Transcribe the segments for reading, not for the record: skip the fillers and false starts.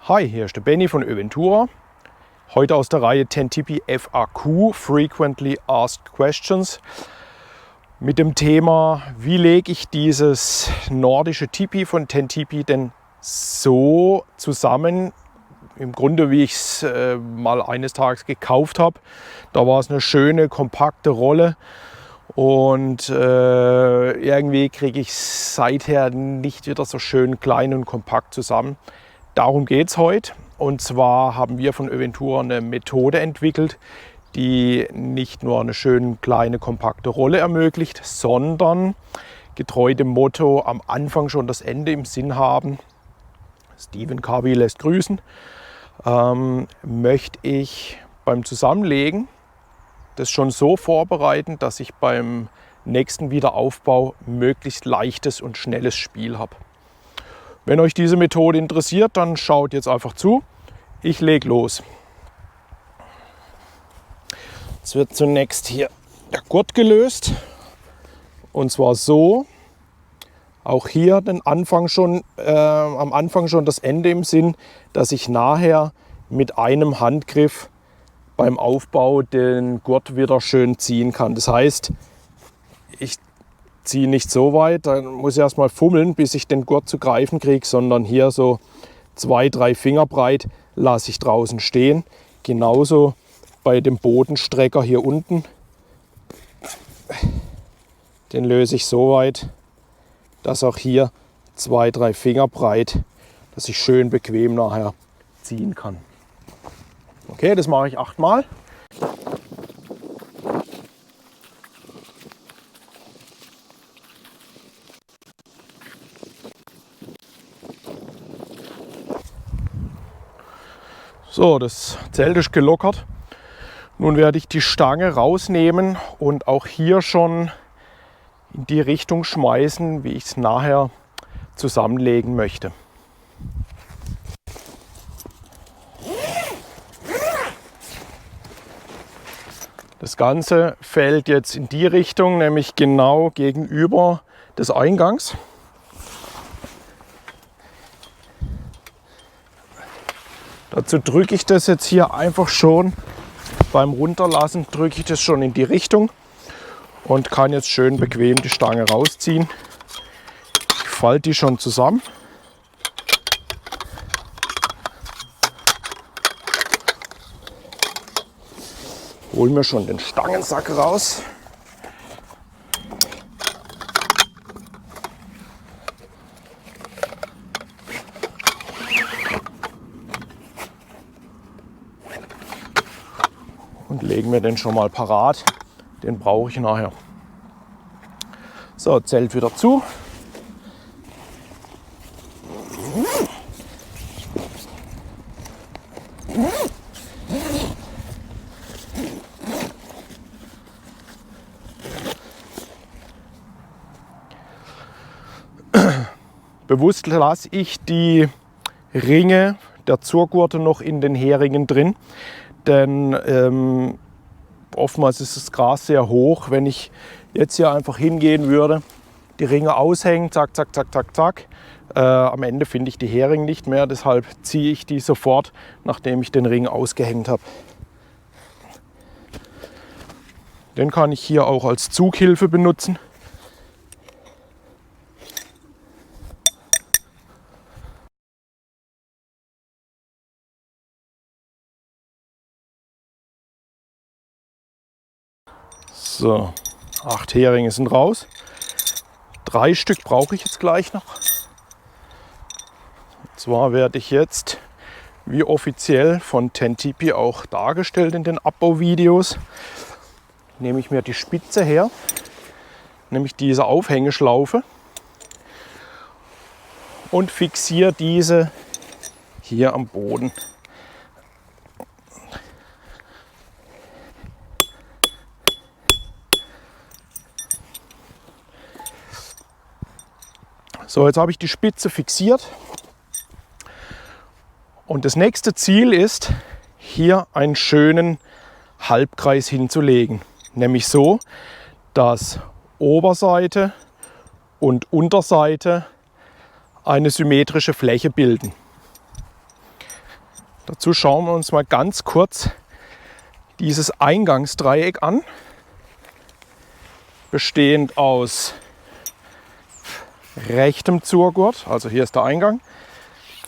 Hi, hier ist der Benny von Öventura. Heute aus der Reihe Ten-Tipi FAQ, Frequently Asked Questions, mit dem Thema, wie lege ich dieses nordische Tipi von Ten-Tipi denn so zusammen, im Grunde wie ich es mal eines Tages gekauft habe. Da war es eine schöne, kompakte Rolle und irgendwie kriege ich es seither nicht wieder so schön klein und kompakt zusammen. Darum geht es heute. Und zwar haben wir von Öventura eine Methode entwickelt, die nicht nur eine schöne, kleine, kompakte Rolle ermöglicht, sondern getreu dem Motto am Anfang schon das Ende im Sinn haben. Stephen Covey lässt grüßen. Möchte ich beim Zusammenlegen das schon so vorbereiten, dass ich beim nächsten Wiederaufbau möglichst leichtes und schnelles Spiel habe. Wenn euch diese Methode interessiert, dann schaut jetzt einfach zu. Ich lege los. Jetzt wird zunächst hier der Gurt gelöst. Und zwar so. Auch hier am Anfang schon das Ende im Sinn, dass ich nachher mit einem Handgriff beim Aufbau den Gurt wieder schön ziehen kann. Das heißt, ich ziehe nicht so weit, dann muss ich erstmal fummeln, bis ich den Gurt zu greifen kriege, sondern hier so 2-3 Finger breit lasse ich draußen stehen. Genauso bei dem Bodenstrecker hier unten. Den löse ich so weit, dass auch hier 2-3 Finger breit, dass ich schön bequem nachher ziehen kann. Okay, das mache ich 8 Mal. So, das Zelt ist gelockert. Nun werde ich die Stange rausnehmen und auch hier schon in die Richtung schmeißen, wie ich es nachher zusammenlegen möchte. Das Ganze fällt jetzt in die Richtung, nämlich genau gegenüber des Eingangs. Dazu drücke ich das jetzt hier einfach schon, beim Runterlassen drücke ich das schon in die Richtung und kann jetzt schön bequem die Stange rausziehen. Ich falte die schon zusammen. Hol mir schon den Stangensack raus. Und legen wir den schon mal parat. Den brauche ich nachher. So, Zelt wieder zu. Bewusst lasse ich die Ringe der Zurgurte noch in den Heringen drin, denn oftmals ist das Gras sehr hoch. Wenn ich jetzt hier einfach hingehen würde, die Ringe aushängen, zack, zack, zack, zack, zack, am Ende finde ich die Heringe nicht mehr, deshalb ziehe ich die sofort, nachdem ich den Ring ausgehängt habe. Den kann ich hier auch als Zughilfe benutzen. So, 8 Heringe sind raus. 3 Stück brauche ich jetzt gleich noch. Und zwar werde ich jetzt, wie offiziell von Ten-Tipi auch dargestellt in den Abbauvideos, nehme ich mir die Spitze her, nämlich diese Aufhängeschlaufe, und fixiere diese hier am Boden. So, jetzt habe ich die Spitze fixiert und das nächste Ziel ist, hier einen schönen Halbkreis hinzulegen. Nämlich so, dass Oberseite und Unterseite eine symmetrische Fläche bilden. Dazu schauen wir uns mal ganz kurz dieses Eingangsdreieck an, bestehend aus rechtem Zurgurt, also hier ist der Eingang,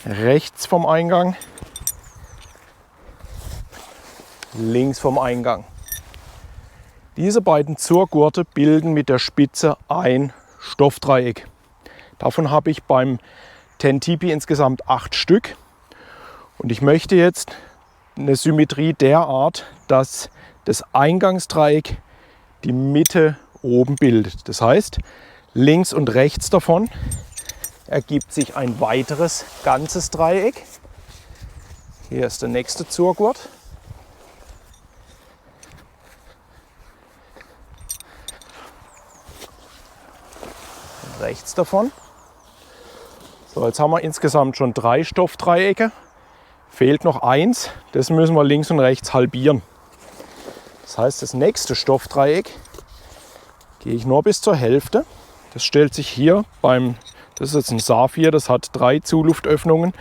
rechts vom Eingang, links vom Eingang. Diese beiden Zurgurte bilden mit der Spitze ein Stoffdreieck. Davon habe ich beim 10 Tipi insgesamt 8 Stück. Und ich möchte jetzt eine Symmetrie derart, dass das Eingangsdreieck die Mitte oben bildet. Das heißt, links und rechts davon ergibt sich ein weiteres ganzes Dreieck. Hier ist der nächste Zurgurt. Rechts davon. So, jetzt haben wir insgesamt schon 3 Stoffdreiecke. Fehlt noch eins, das müssen wir links und rechts halbieren. Das heißt, das nächste Stoffdreieck gehe ich nur bis zur Hälfte. Das stellt sich hier das ist jetzt ein Saphir, das hat 3 Zuluftöffnungen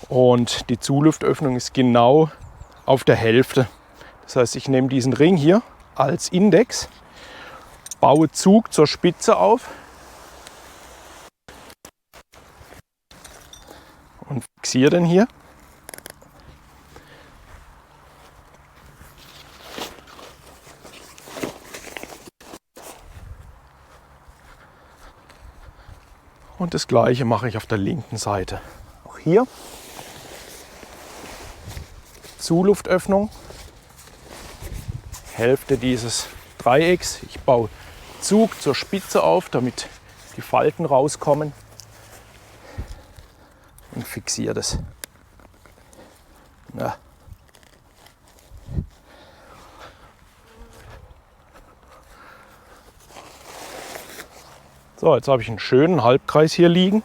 und die Zuluftöffnung ist genau auf der Hälfte. Das heißt, ich nehme diesen Ring hier als Index, baue Zug zur Spitze auf und fixiere den hier. Und das gleiche mache ich auf der linken Seite. Auch hier Zuluftöffnung, Hälfte dieses Dreiecks. Ich baue Zug zur Spitze auf, damit die Falten rauskommen und fixiere das. Ja. So, jetzt habe ich einen schönen Halbkreis hier liegen,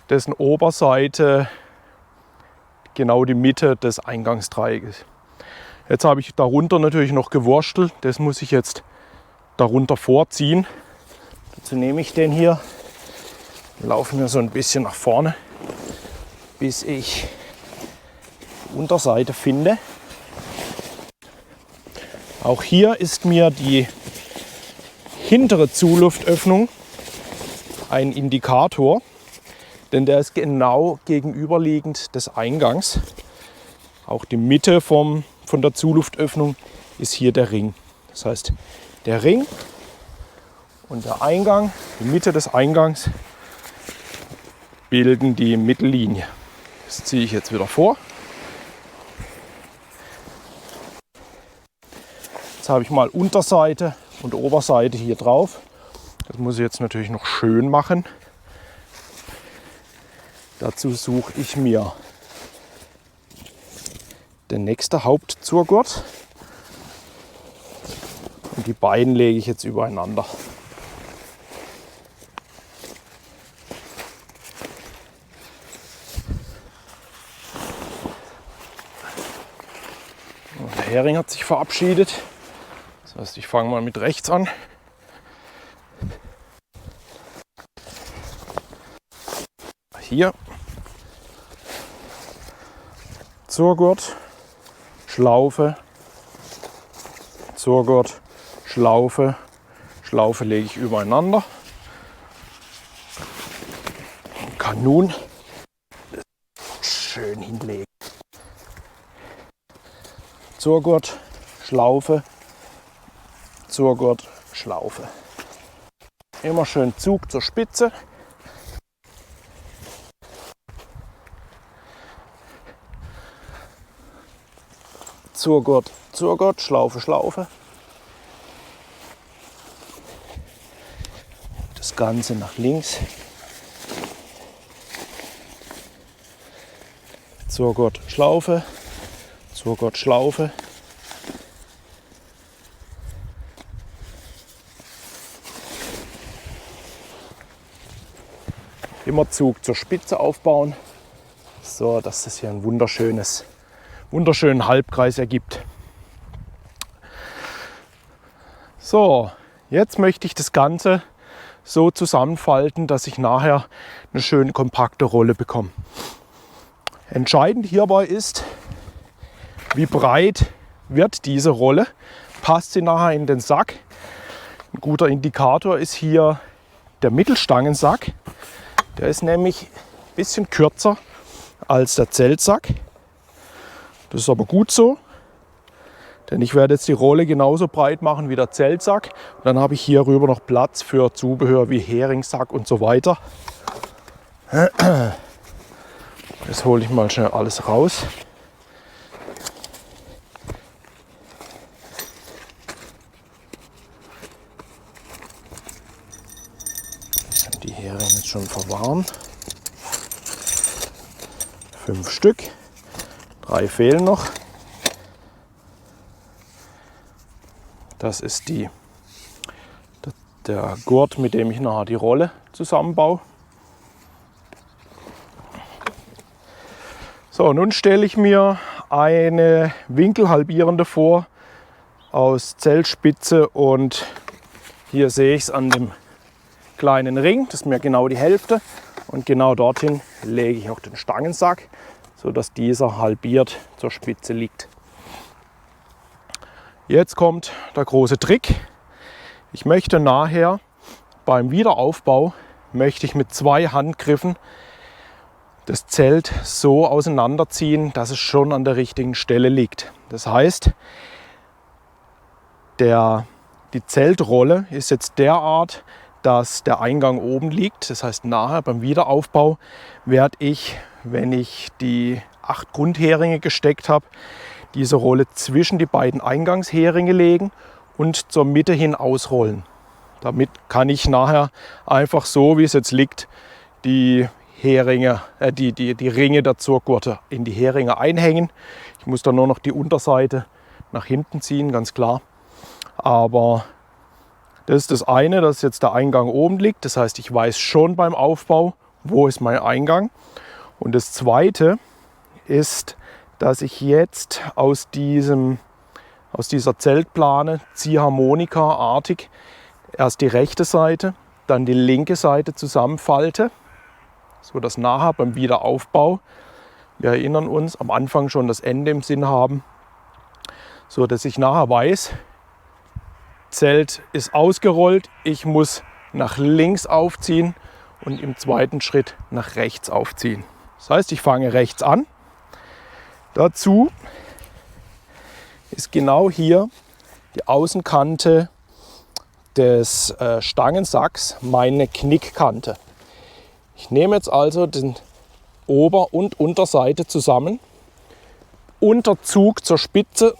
dessen Oberseite genau die Mitte des Eingangsdreiecks. Jetzt habe ich darunter natürlich noch gewurstelt, das muss ich jetzt darunter vorziehen. Dazu nehme ich den hier, laufe mir so ein bisschen nach vorne, bis ich die Unterseite finde. Auch hier ist mir die hintere Zuluftöffnung ein Indikator, denn der ist genau gegenüberliegend des Eingangs. Auch die Mitte von der Zuluftöffnung ist hier der Ring. Das heißt, der Ring und der Eingang, die Mitte des Eingangs, bilden die Mittellinie. Das ziehe ich jetzt wieder vor. Jetzt habe ich mal Unterseite und Oberseite hier drauf. Das muss ich jetzt natürlich noch schön machen. Dazu suche ich mir den nächsten Hauptzurgurt und die beiden lege ich jetzt übereinander. Und der Hering hat sich verabschiedet. Das heißt, ich fange mal mit rechts an. Hier Zurgurt, Schlaufe, Zurgurt, Schlaufe, Schlaufe lege ich übereinander und kann nun schön hinlegen. Zurgurt, Schlaufe, Zurgurt, Schlaufe. Immer schön Zug zur Spitze. Zurgurt, Zurgurt, Schlaufe, Schlaufe. Das Ganze nach links. Zurgurt, Schlaufe, Zurgurt, Schlaufe. Immer Zug zur Spitze aufbauen, so dass das hier ein wunderschönen Halbkreis ergibt. So, jetzt möchte ich das Ganze so zusammenfalten, dass ich nachher eine schöne kompakte Rolle bekomme. Entscheidend hierbei ist, wie breit wird diese Rolle, passt sie nachher in den Sack. Ein guter Indikator ist hier der Mittelstangensack. Der ist nämlich ein bisschen kürzer als der Zeltsack. Das ist aber gut so, denn ich werde jetzt die Rolle genauso breit machen wie der Zeltsack. Und dann habe ich hier rüber noch Platz für Zubehör wie Heringssack und so weiter. Das hole ich mal schnell alles raus. Die Heringe ist schon verwarmt. 5 Stück. 3 fehlen noch. Das ist der Gurt, mit dem ich nachher die Rolle zusammenbaue. So, nun stelle ich mir eine winkelhalbierende vor aus Zeltspitze und hier sehe ich es an dem kleinen Ring, das ist mir genau die Hälfte und genau dorthin lege ich auch den Stangensack, sodass dieser halbiert zur Spitze liegt. Jetzt kommt der große Trick. Ich möchte nachher beim Wiederaufbau mit 2 Handgriffen das Zelt so auseinanderziehen, dass es schon an der richtigen Stelle liegt. Das heißt, die Zeltrolle ist jetzt derart, dass der Eingang oben liegt. Das heißt, nachher beim Wiederaufbau werde ich, wenn ich die 8 Grundheringe gesteckt habe, diese Rolle zwischen die beiden Eingangsheringe legen und zur Mitte hin ausrollen. Damit kann ich nachher einfach so, wie es jetzt liegt, die Ringe der Zurgurte in die Heringe einhängen. Ich muss dann nur noch die Unterseite nach hinten ziehen, ganz klar. Aber das ist das eine, dass jetzt der Eingang oben liegt. Das heißt, ich weiß schon beim Aufbau, wo ist mein Eingang. Und das zweite ist, dass ich jetzt aus dieser Zeltplane Ziehharmonika-artig erst die rechte Seite, dann die linke Seite zusammenfalte, sodass nachher beim Wiederaufbau, wir erinnern uns, am Anfang schon das Ende im Sinn haben, so dass ich nachher weiß, Zelt ist ausgerollt, ich muss nach links aufziehen und im zweiten Schritt nach rechts aufziehen. Das heißt, ich fange rechts an. Dazu ist genau hier die Außenkante des Stangensacks meine Knickkante. Ich nehme jetzt also den Ober- und Unterseite zusammen. Unter Zug zur Spitze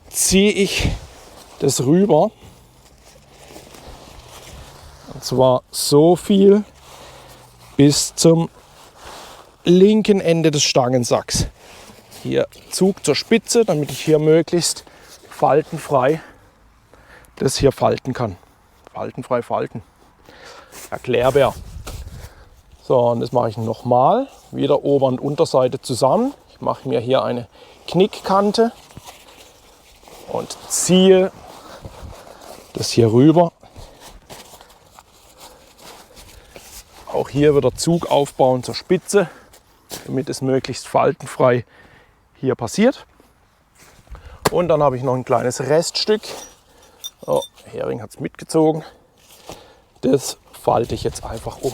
ziehe ich das rüber. Und zwar so viel bis zum linken Ende des Stangensacks. Hier Zug zur Spitze, damit ich hier möglichst faltenfrei das hier falten kann. Faltenfrei falten. Erklärbär. So, und das mache ich nochmal. Wieder Ober- und Unterseite zusammen. Ich mache mir hier eine Knickkante und ziehe das hier rüber. Auch hier wieder Zug aufbauen zur Spitze, damit es möglichst faltenfrei hier passiert. Und dann habe ich noch ein kleines Reststück. Oh, Hering hat es mitgezogen. Das falte ich jetzt einfach um.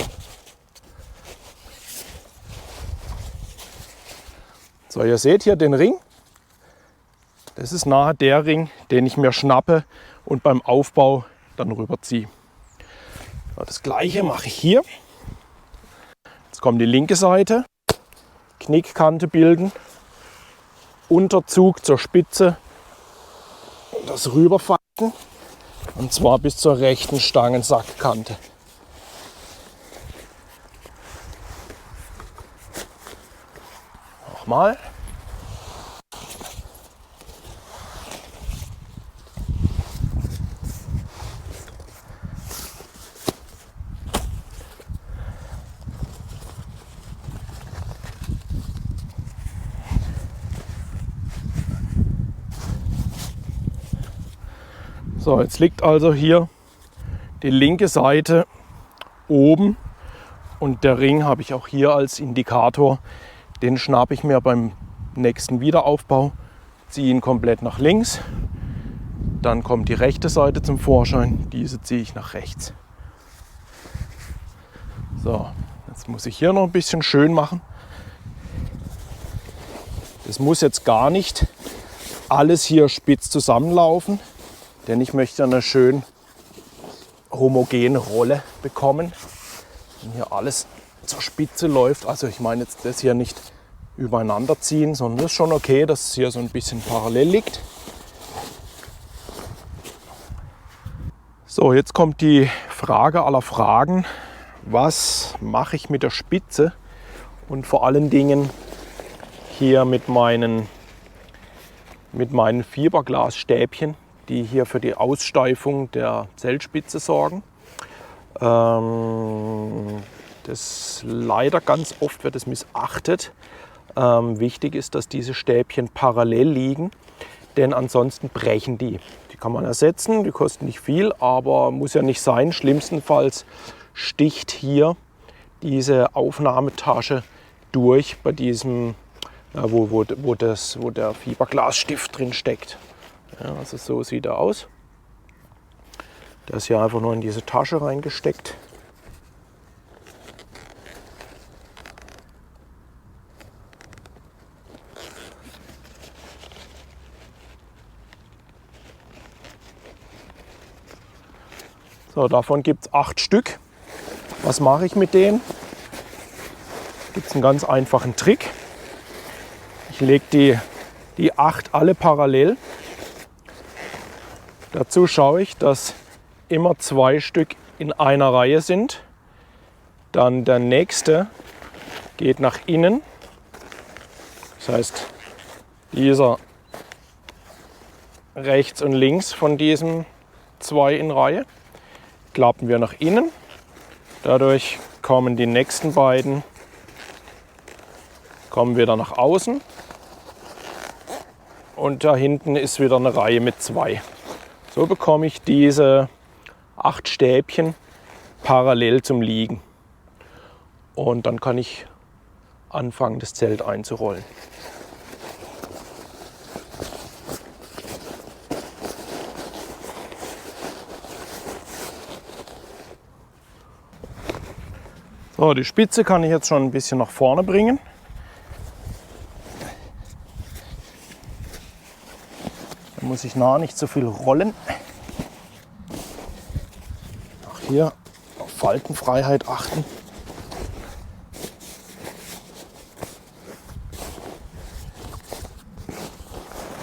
So, ihr seht hier den Ring. Das ist nachher der Ring, den ich mir schnappe und beim Aufbau dann rüberziehe. So, das gleiche mache ich hier. Jetzt kommt die linke Seite. Knickkante bilden. Unterzug zur Spitze. Das rüberfalten. Und zwar bis zur rechten Stangensackkante. Nochmal. So, jetzt liegt also hier die linke Seite oben und der Ring habe ich auch hier als Indikator Den schnappe ich mir beim nächsten Wiederaufbau, ziehe ihn komplett nach links. Dann kommt die rechte Seite zum Vorschein, diese ziehe ich nach rechts. So, jetzt muss ich hier noch ein bisschen schön machen. Das muss jetzt gar nicht alles hier spitz zusammenlaufen, denn ich möchte eine schön homogene Rolle bekommen. Wenn hier alles zur Spitze läuft, also ich meine jetzt das hier nicht übereinander ziehen, sondern das ist schon okay, dass es hier so ein bisschen parallel liegt. So, jetzt kommt die Frage aller Fragen. Was mache ich mit der Spitze und vor allen Dingen hier mit meinen Fiberglasstäbchen, die hier für die Aussteifung der Zeltspitze sorgen. Das leider ganz oft wird es missachtet. Wichtig ist, dass diese Stäbchen parallel liegen, denn ansonsten brechen die. Die kann man ersetzen, die kosten nicht viel, aber muss ja nicht sein. Schlimmstenfalls sticht hier diese Aufnahmetasche durch bei diesem, wo der Fiberglasstift drin steckt. Ja, also so sieht er aus. Der ist hier einfach nur in diese Tasche reingesteckt. So, davon gibt es 8 Stück. Was mache ich mit denen? Gibt es einen ganz einfachen Trick. Ich lege die 8 alle parallel. Dazu schaue ich, dass immer 2 Stück in einer Reihe sind. Dann der nächste geht nach innen. Das heißt, dieser rechts und links von diesen 2 in Reihe klappen wir nach innen. Dadurch kommen die nächsten beiden wieder nach außen. Und da hinten ist wieder eine Reihe mit 2. So bekomme ich diese 8 Stäbchen parallel zum Liegen. Und dann kann ich anfangen, das Zelt einzurollen. So, die Spitze kann ich jetzt schon ein bisschen nach vorne bringen. Da muss ich nicht so viel rollen. Auch hier auf Faltenfreiheit achten.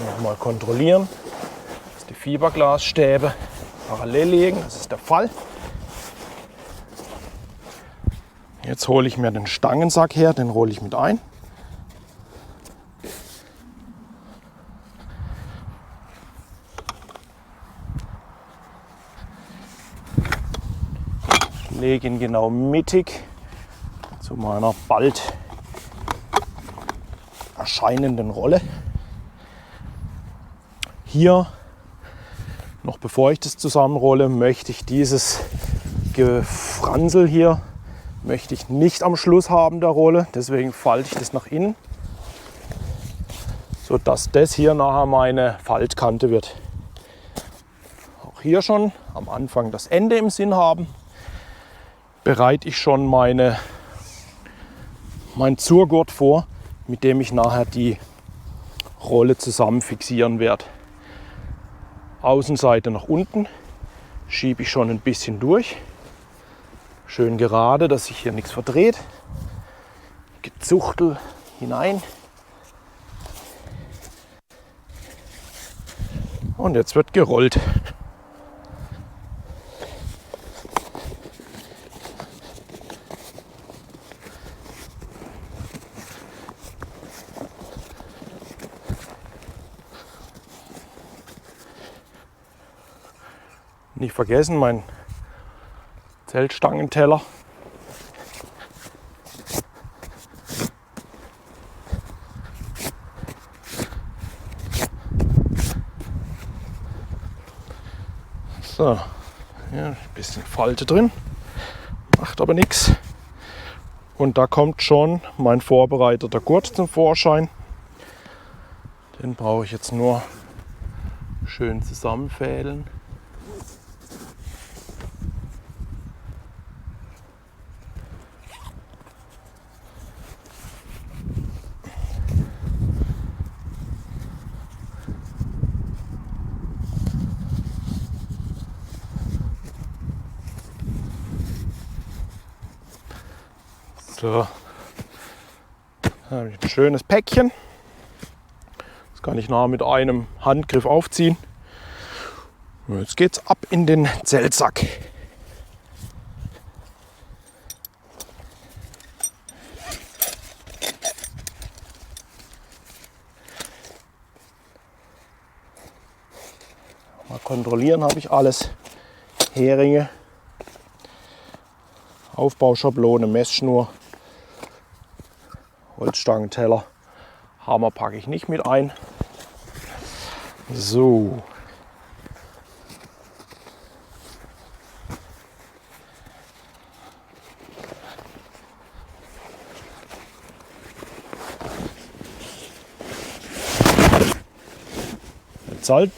Nochmal kontrollieren, dass die Fiberglasstäbe parallel liegen. Das ist der Fall. Jetzt hole ich mir den Stangensack her, den rolle ich mit ein. Lege ihn genau mittig zu meiner bald erscheinenden Rolle. Hier, noch bevor ich das zusammenrolle, möchte ich dieses Gefransel hier nicht am Schluss haben der Rolle. Deswegen falte ich das nach innen, sodass das hier nachher meine Faltkante wird. Auch hier schon am Anfang das Ende im Sinn haben, bereite ich schon mein Zurgurt vor, mit dem ich nachher die Rolle zusammen fixieren werde. Außenseite nach unten schiebe ich schon ein bisschen durch. Schön gerade, dass sich hier nichts verdreht. Gezuchtel hinein. Und jetzt wird gerollt. Nicht vergessen, mein Zeltstangenteller. So, ja, ein bisschen Falte drin, macht aber nichts. Und da kommt schon mein vorbereiteter Gurt zum Vorschein. Den brauche ich jetzt nur schön zusammenfädeln. So, da habe ich ein schönes Päckchen. Das kann ich nachher mit einem Handgriff aufziehen. Und jetzt geht's ab in den Zeltsack. Mal kontrollieren, habe ich alles. Heringe, Aufbauschablone, Messschnur, Holzstangenteller. Hammer packe ich nicht mit ein. So.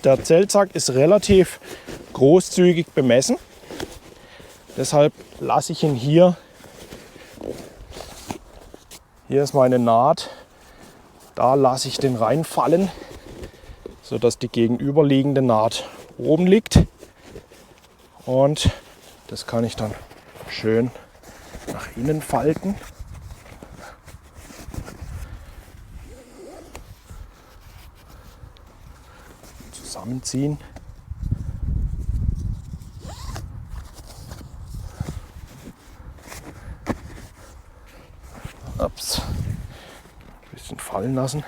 Der Zeltsack ist relativ großzügig bemessen. Deshalb lasse ich ihn hier. Hier ist meine Naht. Da lasse ich den reinfallen, sodass die gegenüberliegende Naht oben liegt. Und das kann ich dann schön nach innen falten. Zusammenziehen. Ups. Ein bisschen fallen lassen.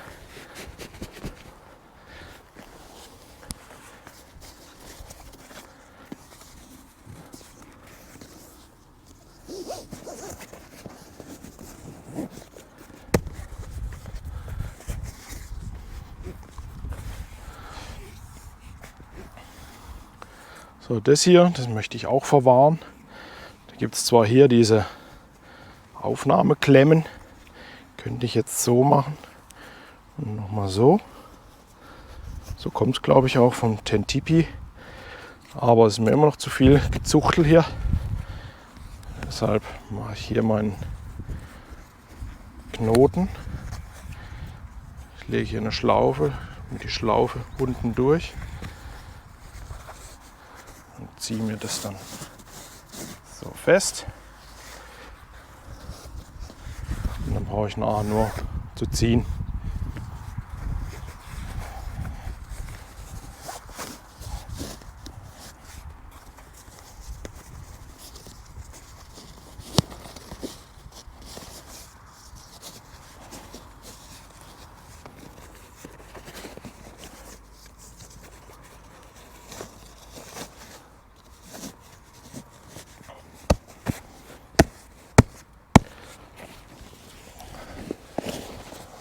So, das hier, das möchte ich auch verwahren. Da gibt es zwar hier diese Aufnahmeklemmen, könnte ich jetzt so machen und nochmal so. So kommt es, glaube ich, auch vom Ten-Tipi. Aber es ist mir immer noch zu viel Gezuchtel hier. Deshalb mache ich hier meinen Knoten. Ich lege hier eine Schlaufe und die Schlaufe unten durch und ziehe mir das dann so fest. Und dann brauche ich nachher nur zu ziehen.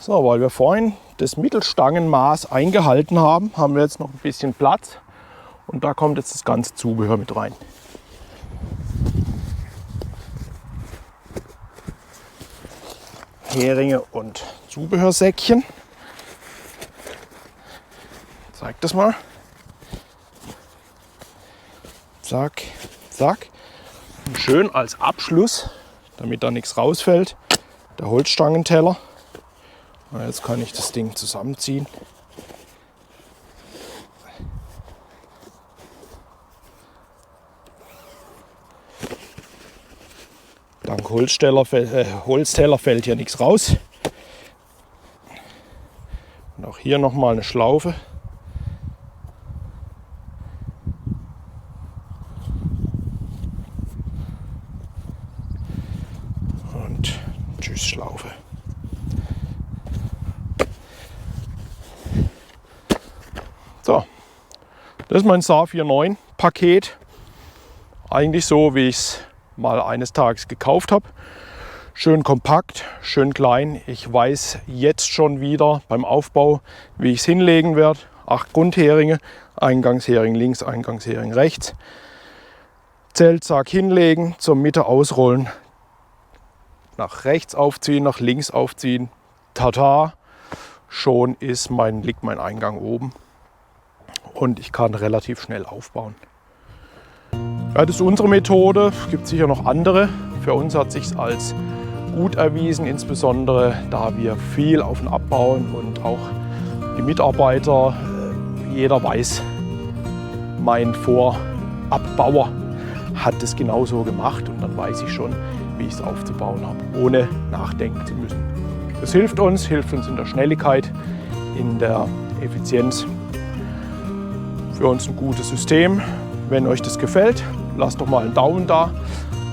So, weil wir vorhin das Mittelstangenmaß eingehalten haben, haben wir jetzt noch ein bisschen Platz und da kommt jetzt das ganze Zubehör mit rein. Heringe und Zubehörsäckchen. Zeig das mal. Zack, zack. Und schön als Abschluss, damit da nichts rausfällt, der Holzstangenteller. Jetzt kann ich das Ding zusammenziehen. Dank Holzteller fällt hier nichts raus. Und auch hier nochmal eine Schlaufe. Und tschüss Schlaufe. So, das ist mein SAR 4.9 Paket. Eigentlich so, wie ich es mal eines Tages gekauft habe. Schön kompakt, schön klein. Ich weiß jetzt schon wieder beim Aufbau, wie ich es hinlegen werde. 8 Grundheringe, Eingangshering links, Eingangshering rechts. Zeltsack hinlegen, zur Mitte ausrollen. nach rechts aufziehen, nach links aufziehen. Tata, schon liegt mein Eingang oben und ich kann relativ schnell aufbauen. Ja, das ist unsere Methode, es gibt sicher noch andere. Für uns hat es sich als gut erwiesen, insbesondere da wir viel auf und abbauen und auch die Mitarbeiter, jeder weiß, mein Vorabbauer hat es genauso gemacht und dann weiß ich schon, wie ich es aufzubauen habe, ohne nachdenken zu müssen. Das hilft uns in der Schnelligkeit, in der Effizienz. Für uns ein gutes System. Wenn euch das gefällt, lasst doch mal einen Daumen da.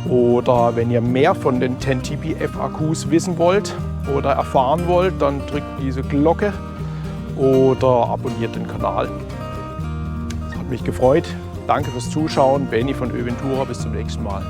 Oder wenn ihr mehr von den 10TP FAQs wissen wollt oder erfahren wollt, dann drückt diese Glocke oder abonniert den Kanal. Das hat mich gefreut. Danke fürs Zuschauen. Benny von Öventura. Bis zum nächsten Mal.